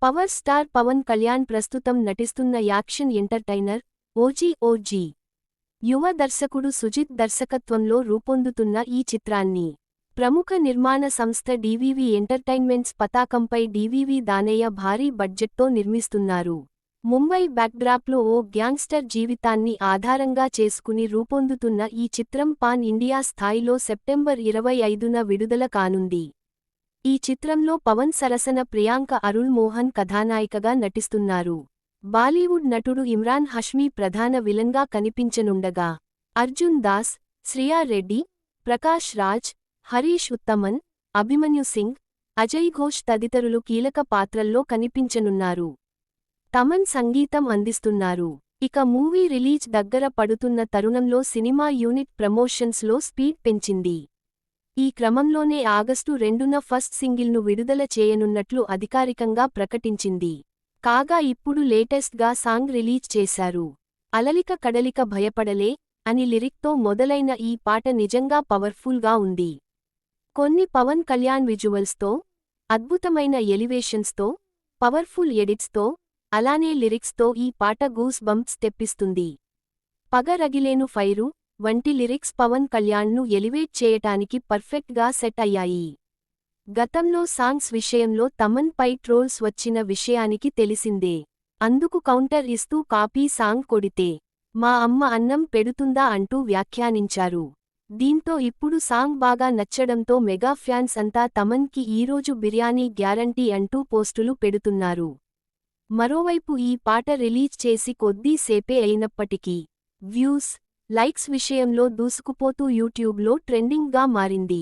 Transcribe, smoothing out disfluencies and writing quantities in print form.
Power star Pawan Kalyan ప్రస్తుతం నటిస్తున్న action entertainer OG. యువ దర్శకుడు సుజిత్ దర్శకత్వంలో రూపొందుతున్న ఈ చిత్రాన్ని ప్రముఖ నిర్మాణ సంస్థ డివివి ఎంటర్టైన్మెంట్స్ పతాకంపై డివివి దానయ్య భారీ బడ్జెట్తో నిర్మిస్తున్నారు. ముంబై బ్యాక్డ్రాప్లో ఓ గ్యాంగ్స్టర్ జీవితాన్ని ఆధారంగా చేసుకుని రూపొందుతున్న ఈ చిత్రం పాన్ ఇండియా స్థాయిలో సెప్టెంబర్ 25న విడుదల కానుంది. ఈ చిత్రంలో పవన్ సరసన ప్రియాంక అరుళ్ మోహన్ కథానాయికగా నటిస్తున్నారు. బాలీవుడ్ నటుడు ఇమ్రాన్ హష్మీ ప్రధాన విలన్గా కనిపించనుండగా, అర్జున్ దాస్, శ్రియా రెడ్డి, ప్రకాష్ రాజ్, హరీష్ ఉత్తమన్, అభిమన్యు సింగ్, అజయ్ ఘోష్ తదితరులు కీలక పాత్రల్లో కనిపించనున్నారు. తమన్ సంగీతం అందిస్తున్నారు. ఇక మూవీ రిలీజ్ దగ్గర పడుతున్న తరుణంలో సినిమా యూనిట్ ప్రమోషన్స్లో స్పీడ్ పెంచింది. ఈ క్రమంలోనే ఆగస్టు 2న ఫస్ట్ సింగిల్ను విడుదల చేయనున్నట్లు అధికారికంగా ప్రకటించింది. కాగా ఇప్పుడు లేటెస్ట్గా సాంగ్ రిలీజ్ చేశారు. అలలిక కడలిక భయపడలే అని లిరిక్తో మొదలైన ఈ పాట నిజంగా పవర్ఫుల్గా ఉంది. కొన్ని పవన్ కళ్యాణ్ విజువల్స్తో, అద్భుతమైన ఎలివేషన్స్తో, పవర్ఫుల్ ఎడిట్స్తో, అలానే లిరిక్స్తో ఈ పాట గూస్ బంప్స్ తెప్పిస్తుంది. పగ రగిలేను ఫైరు వంటి లిరిక్స్ పవన్ కళ్యాణ్ను ఎలివేట్ చేయటానికి పర్ఫెక్ట్గా సెట్ అయ్యాయి. గతంలో సాంగ్స్ విషయంలో తమన్ పై ట్రోల్స్ వచ్చిన విషయానికి తెలిసిందే. అందుకు కౌంటర్ ఇస్తూ కాపీ సాంగ్ కొడితే మా అమ్మ అన్నం పెడుతుందా అంటూ వ్యాఖ్యానించారు. దీంతో ఇప్పుడు సాంగ్ బాగా నచ్చడంతో మెగా ఫ్యాన్స్ అంతా తమన్కి ఈరోజు బిర్యానీ గ్యారంటీ అంటూ పోస్టులు పెడుతున్నారు. మరోవైపు ఈ పాట రిలీజ్ చేసి కొద్దీ సేపే అయినప్పటికీ వ్యూస్, లైక్స్ విషయంలో దూసుకుపోతూ యూట్యూబ్లో ట్రెండింగ్గా మారింది.